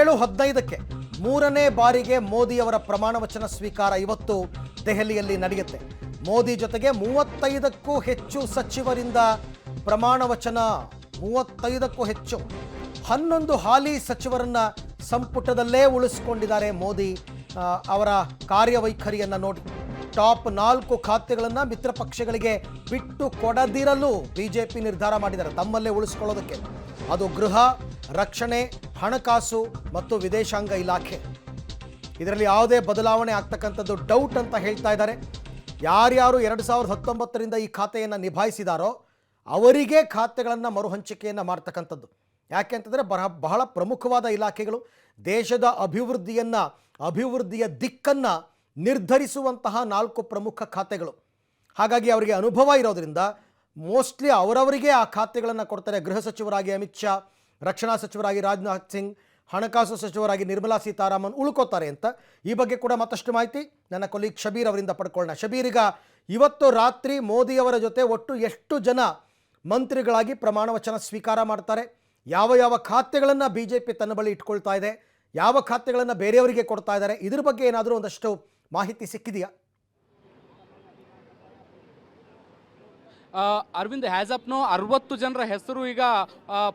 7:15ಕ್ಕೆ ಮೂರನೇ ಬಾರಿಗೆ ಮೋದಿಯವರ ಪ್ರಮಾಣ ವಚನ ಸ್ವೀಕಾರ ಇವತ್ತು ದೆಹಲಿಯಲ್ಲಿ ನಡೆಯುತ್ತೆ. ಮೋದಿ ಜೊತೆಗೆ 35ಕ್ಕೂ ಹೆಚ್ಚು ಸಚಿವರಿಂದ ಪ್ರಮಾಣ ವಚನ. 35ಕ್ಕೂ ಹೆಚ್ಚು 11 ಹಾಲಿ ಸಚಿವರನ್ನ ಸಂಪುಟದಲ್ಲೇ ಉಳಿಸಿಕೊಂಡಿದ್ದಾರೆ ಮೋದಿ. ಅವರ ಕಾರ್ಯವೈಖರಿಯನ್ನು ನೋಡಿ ಟಾಪ್ 4 ಖಾತೆಗಳನ್ನು ಮಿತ್ರ ಪಕ್ಷಗಳಿಗೆ ಬಿಟ್ಟು ಕೊಡದಿರಲು ಬಿಜೆಪಿ ನಿರ್ಧಾರ ಮಾಡಿದ್ದಾರೆ ತಮ್ಮಲ್ಲೇ ಉಳಿಸ್ಕೊಳ್ಳೋದಕ್ಕೆ. ಅದು ಗೃಹ, ರಕ್ಷಣೆ, ಹಣಕಾಸು ಮತ್ತು ವಿದೇಶಾಂಗ ಇಲಾಖೆ. ಇದರಲ್ಲಿ ಯಾವುದೇ ಬದಲಾವಣೆ ಆಗ್ತಕ್ಕಂಥದ್ದು ಡೌಟ್ ಅಂತ ಹೇಳ್ತಾ ಇದ್ದಾರೆ. ಯಾರ್ಯಾರು 2019ರಿಂದ ಈ ಖಾತೆಯನ್ನು ನಿಭಾಯಿಸಿದಾರೋ ಅವರಿಗೆ ಖಾತೆಗಳನ್ನು ಮರುಹಂಚಿಕೆಯನ್ನು ಮಾಡ್ತಕ್ಕಂಥದ್ದು. ಯಾಕೆ ಅಂತಂದರೆ ಬಹಳ ಪ್ರಮುಖವಾದ ಇಲಾಖೆಗಳು, ದೇಶದ ಅಭಿವೃದ್ಧಿಯ ದಿಕ್ಕನ್ನು ನಿರ್ಧರಿಸುವಂತಹ 4 ಪ್ರಮುಖ ಖಾತೆಗಳು. ಹಾಗಾಗಿ ಅವರಿಗೆ ಅನುಭವ ಇರೋದ್ರಿಂದ ಮೋಸ್ಟ್ಲಿ ಅವರವರಿಗೆ ಆ ಖಾತೆಗಳನ್ನು ಕೊಡ್ತಾರೆ. ಗೃಹ ಸಚಿವರಾಗಿ ಅಮಿತ್ ಶಾ, ರಕ್ಷಣಾ ಸಚಿವರಾಗಿ ರಾಜನಾಥ್ ಸಿಂಗ್, ಹಣಕಾಸು ಸಚಿವರಾಗಿ ನಿರ್ಮಲಾ ಸೀತಾರಾಮನ್ ಉಳ್ಕೋತಾರೆ ಅಂತ. ಈ ಬಗ್ಗೆ ಕೂಡ ಮತ್ತಷ್ಟು ಮಾಹಿತಿ ನನ್ನ ಕೊಲೀಗ್ ಶಬೀರ್ ಅವರಿಂದ ಪಡ್ಕೊಳ್ಳೋಣ. ಶಬೀರ್, ಈಗ ಇವತ್ತು ರಾತ್ರಿ ಮೋದಿಯವರ ಜೊತೆ ಒಟ್ಟು ಎಷ್ಟು ಜನ ಮಂತ್ರಿಗಳಾಗಿ ಪ್ರಮಾಣ ವಚನ ಸ್ವೀಕಾರ ಮಾಡ್ತಾರೆ? ಯಾವ ಖಾತೆಗಳನ್ನು ಬಿಜೆಪಿ ತನ್ನ ಬಳಿ ಇಟ್ಕೊಳ್ತಾ ಇದೆ, ಯಾವ ಖಾತೆಗಳನ್ನು ಬೇರೆಯವರಿಗೆ ಕೊಡ್ತಾ ಇದ್ದಾರೆ? ಇದ್ರ ಬಗ್ಗೆ ಏನಾದರೂ ಒಂದಷ್ಟು ಮಾಹಿತಿ ಸಿಕ್ಕಿದೆಯಾ? ಅರವಿಂದ್, ಹ್ಯಾಸ್ ಆಫ್ ನೋ 60 ಜನರ ಹೆಸರು ಈಗ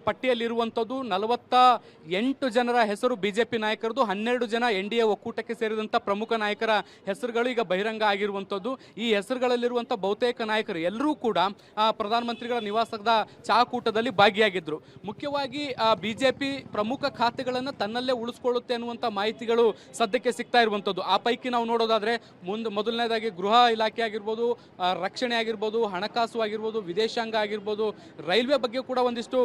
ಪಟ್ಟಿಯಲ್ಲಿರುವಂಥದ್ದು. 48 ಜನರ ಹೆಸರು ಬಿಜೆಪಿ ನಾಯಕರದು, 12 ಜನ NDA ಒಕ್ಕೂಟಕ್ಕೆ ಸೇರಿದಂಥ ಪ್ರಮುಖ ನಾಯಕರ ಹೆಸರುಗಳು ಈಗ ಬಹಿರಂಗ ಆಗಿರುವಂಥದ್ದು. ಈ ಹೆಸರುಗಳಲ್ಲಿರುವಂಥ ಬಹುತೇಕ ನಾಯಕರು ಎಲ್ಲರೂ ಕೂಡ ಪ್ರಧಾನಮಂತ್ರಿಗಳ ನಿವಾಸದ ಚಹಾಕೂಟದಲ್ಲಿ ಭಾಗಿಯಾಗಿದ್ದರು. ಮುಖ್ಯವಾಗಿ ಬಿಜೆಪಿ ಪ್ರಮುಖ ಖಾತೆಗಳನ್ನು ತನ್ನಲ್ಲೇ ಉಳಿಸ್ಕೊಳ್ಳುತ್ತೆ ಅನ್ನುವಂಥ ಮಾಹಿತಿಗಳು ಸದ್ಯಕ್ಕೆ ಸಿಗ್ತಾ ಇರುವಂಥದ್ದು. ಆ ಪೈಕಿ ನಾವು ನೋಡೋದಾದರೆ ಮೊದಲನೇದಾಗಿ ಗೃಹ ಇಲಾಖೆ ಆಗಿರ್ಬೋದು, ರಕ್ಷಣೆ ಆಗಿರ್ಬೋದು, ಹಣಕಾಸು ಆಗಿರ್ಬೋದು, ವಿದೇಶಾಂಗ ಆಗಿರ್ಬೋದು, ರೈಲ್ವೆ ಬಗ್ಗೆ ಕೂಡ ಒಂದಿಷ್ಟು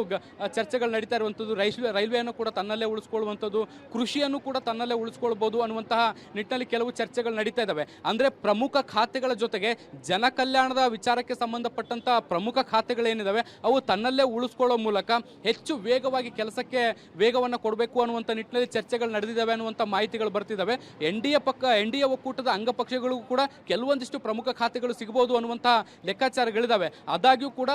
ಚರ್ಚೆಗಳು ನಡೀತಾ ಇರುವಂಥದ್ದು. ರೈಲ್ವೆಯನ್ನು ಕೂಡ ತನ್ನಲ್ಲೇ ಉಳಿಸ್ಕೊಳ್ಳುವಂಥದ್ದು, ಕೃಷಿಯನ್ನು ಕೂಡ ತನ್ನಲ್ಲೇ ಉಳಿಸ್ಕೊಳ್ಬೋದು ಅನ್ನುವಂತಹ ನಿಟ್ಟಿನಲ್ಲಿ ಕೆಲವು ಚರ್ಚೆಗಳು ನಡೀತಾ ಇದ್ದಾವೆ. ಅಂದರೆ ಪ್ರಮುಖ ಖಾತೆಗಳ ಜೊತೆಗೆ ಜನ ಕಲ್ಯಾಣದ ವಿಚಾರಕ್ಕೆ ಸಂಬಂಧಪಟ್ಟಂಥ ಪ್ರಮುಖ ಖಾತೆಗಳೇನಿದ್ದಾವೆ ಅವು ತನ್ನಲ್ಲೇ ಉಳಿಸ್ಕೊಳ್ಳೋ ಮೂಲಕ ಹೆಚ್ಚು ವೇಗವಾಗಿ ಕೆಲಸಕ್ಕೆ ವೇಗವನ್ನು ಕೊಡಬೇಕು ಅನ್ನುವಂಥ ನಿಟ್ಟಿನಲ್ಲಿ ಚರ್ಚೆಗಳು ನಡೆದಿದ್ದಾವೆ ಅನ್ನುವಂಥ ಮಾಹಿತಿಗಳು ಬರ್ತಿದ್ದಾವೆ. NDA ಒಕ್ಕೂಟದ ಅಂಗಪಕ್ಷಗಳಿಗೂ ಕೂಡ ಕೆಲವೊಂದಿಷ್ಟು ಪ್ರಮುಖ ಖಾತೆಗಳು ಸಿಗಬಹುದು ಅನ್ನುವಂಥ ಲೆಕ್ಕಾಚಾರಗಳಿದ್ದಾವೆ. ಆದಾಗ್ಯೂ ಕೂಡ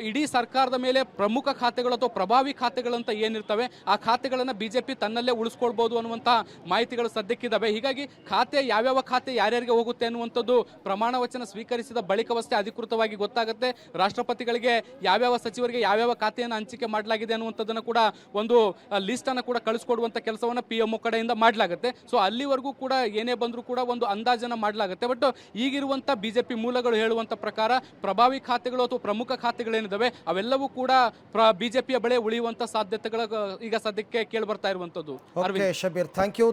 ಇಡೀ ಸರ್ಕಾರದ ಮೇಲೆ ಪ್ರಮುಖ ಖಾತೆಗಳು ಅಥವಾ ಪ್ರಭಾವಿ ಖಾತೆಗಳಂತ ಏನಿರ್ತವೆ ಆ ಖಾತೆಗಳನ್ನು ಬಿಜೆಪಿ ತನ್ನಲ್ಲೇ ಉಳಿಸ್ಕೊಳ್ಬೋದು ಅನ್ನುವಂಥ ಮಾಹಿತಿಗಳು ಸದ್ಯಕ್ಕಿದ್ದಾವೆ. ಹೀಗಾಗಿ ಯಾವ್ಯಾವ ಖಾತೆ ಯಾರ್ಯಾರಿಗೆ ಹೋಗುತ್ತೆ ಅನ್ನುವಂಥದ್ದು ಪ್ರಮಾಣ ವಚನ ಸ್ವೀಕರಿಸಿದ ಬಳಿಕವಷ್ಟೇ ಅಧಿಕೃತವಾಗಿ ಗೊತ್ತಾಗುತ್ತೆ. ರಾಷ್ಟ್ರಪತಿಗಳಿಗೆ ಯಾವ್ಯಾವ ಸಚಿವರಿಗೆ ಯಾವ್ಯಾವ ಖಾತೆಯನ್ನು ಹಂಚಿಕೆ ಮಾಡಲಾಗಿದೆ ಅನ್ನುವಂಥದ್ದನ್ನು ಕೂಡ ಒಂದು ಲಿಸ್ಟ್ ಅನ್ನು ಕೂಡ ಕಳಿಸ್ಕೊಡುವಂಥ ಕೆಲಸವನ್ನು PMO ಕಡೆಯಿಂದ ಮಾಡಲಾಗುತ್ತೆ. ಸೊ ಅಲ್ಲಿವರೆಗೂ ಕೂಡ ಏನೇ ಬಂದರೂ ಕೂಡ ಒಂದು ಅಂದಾಜನ್ನು ಮಾಡಲಾಗುತ್ತೆ. ಬಟ್ ಈಗಿರುವಂಥ ಬಿಜೆಪಿ ಮೂಲಗಳು ಹೇಳುವಂಥ ಪ್ರಕಾರ ಪ್ರಭಾವಿ ಖಾತೆಗಳು ಅಥವಾ ಪ್ರಮುಖ ಖಾತೆಗಳೇನಿದ್ದಾವೆ ಅವೆಲ್ಲವೂ ಕೂಡ ಬಿಜೆಪಿಯ ಬಳಿ ಉಳಿಯುವಂಥ ಸಾಧ್ಯತೆಗಳು ಈಗ ಸದ್ಯಕ್ಕೆ ಕೇಳಿ ಬರ್ತಾ ಇರುವಂಥದ್ದು. Shabir, thank you.